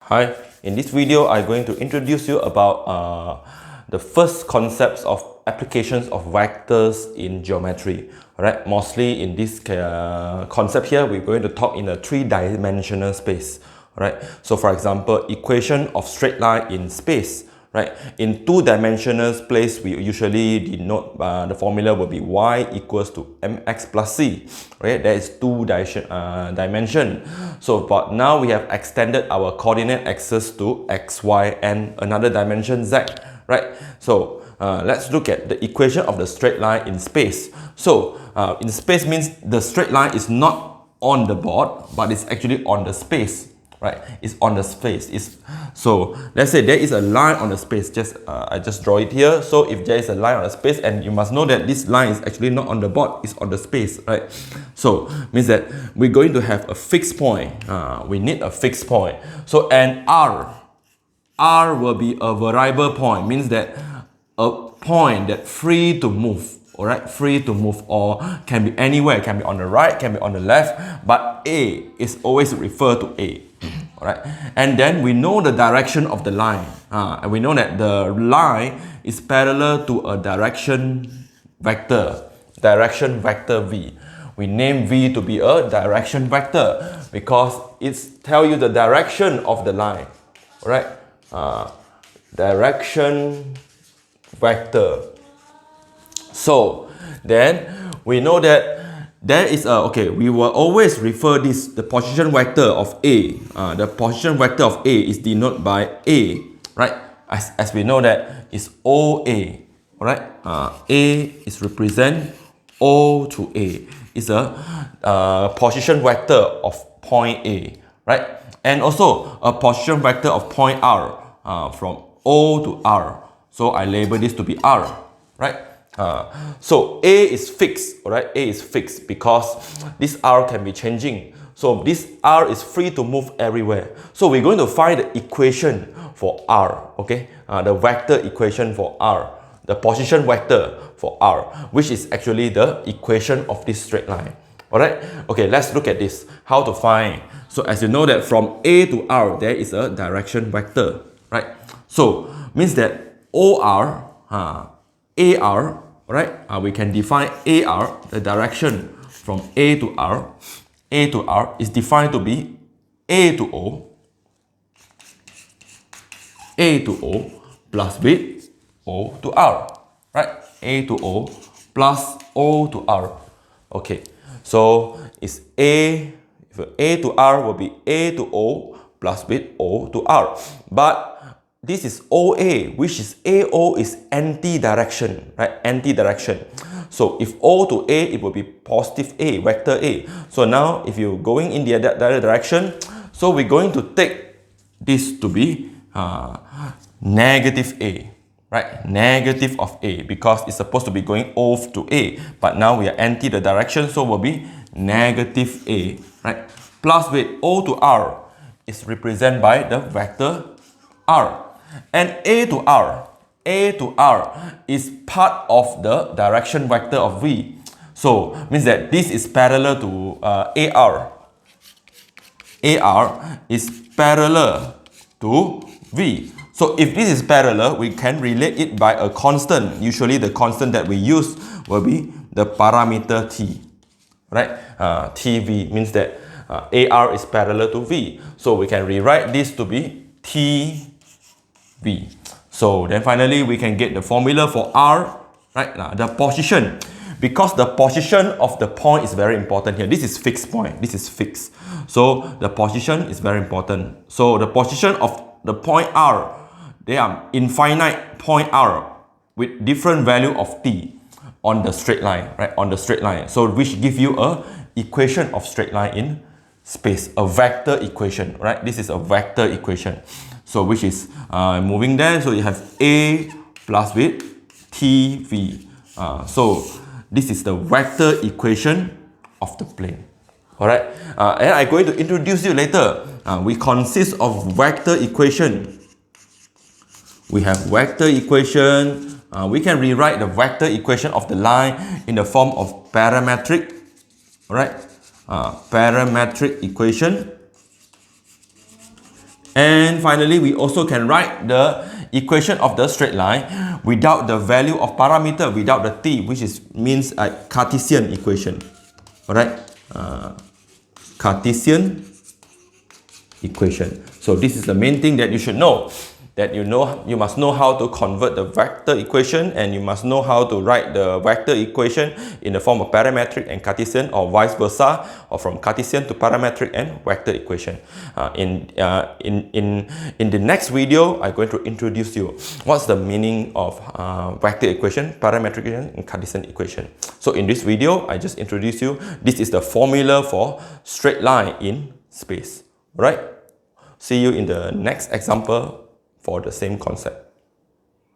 Hi, in this video I'm going to introduce you about the first concepts of applications of vectors in geometry. Alright, mostly in this concept here we're going to talk in a three-dimensional space. Alright, so for example, equation of straight line in space. Right, in two-dimensional space, we usually denote the formula will be y equals to mx plus c. Right, that is two dimension. So, but now we have extended our coordinate axis to x, y, and another dimension z. Right, so let's look at the equation of the straight line in space. So, in space means the straight line is not on the board, but it's actually on the space. Right, it's on the space. So let's say there is a line on the space. I just draw it here. So if there is a line on the space, and you must know that this line is actually not on the board, it's on the space, right? So means that we're going to have a fixed point. We need a fixed point. So and R will be a variable point. Means that a point that free to move. Alright, free to move, or can be anywhere, can be on the right, can be on the left, but A is always referred to A. Alright, and then we know the direction of the line, and we know that the line is parallel to a direction vector V. We name V to be a direction vector because it tells you the direction of the line. Alright, direction vector. So then we know that there is a, we will always refer the position vector of A. The position vector of A is denoted by A, right? As we know that is OA, alright? A is represent O to A. It's a position vector of point A, right? And also a position vector of point R, from O to R. So I label this to be R, right? So A is fixed, alright? A is fixed because this R can be changing. So this R is free to move everywhere. So we're going to find the equation for R, okay? The vector equation for R, the position vector for R, which is actually the equation of this straight line. Alright? Okay, let's look at this. How to find? So as you know that from A to R, there is a direction vector, right? So means that OR, AR, right? We can define AR, the direction from A to R. A to R is defined to be A to O plus with O to R, right? A to O plus O to R. Okay, so it's A to R will be A to O plus with O to R. But this is OA, which is AO is anti-direction, right? Anti-direction. So if O to A, it will be positive A, vector A. So now if you're going in the other direction, so we're going to take this to be negative A, right? Negative of A, because it's supposed to be going off to A, but now we are anti the direction, so will be negative A, right? Plus with O to R is represented by the vector R. And A to R is part of the direction vector of V. So means that this is parallel to AR. AR is parallel to V. So if this is parallel, we can relate it by a constant. Usually the constant that we use will be the parameter T. Right? TV means that AR is parallel to V. So we can rewrite this to be TV. So then finally we can get the formula for R, right? The position, because the position of the point is very important here. This is fixed point, this is fixed. So the position is very important. So the position of the point R, they are infinite point R with different value of T on the straight line, right? On the straight line. So which give you a equation of straight line in space, a vector equation, right? This is a vector equation. So which is moving there, so you have A plus with TV. So this is the vector equation of the plane. Alright, and I'm going to introduce you later. We consist of vector equation. We have vector equation. We can rewrite the vector equation of the line in the form of parametric. Alright, parametric equation. And finally, we also can write the equation of the straight line without the value of parameter, without the t, which means a Cartesian equation. Alright, Cartesian equation. So this is the main thing that you should know. That you must know how to convert the vector equation, and you must know how to write the vector equation in the form of parametric and Cartesian, or vice versa, or from Cartesian to parametric and vector equation. In the next video, I'm going to introduce you what's the meaning of vector equation, parametric equation, and Cartesian equation. So in this video, I just introduce you. This is the formula for straight line in space. Right? See you in the next example for the same concept.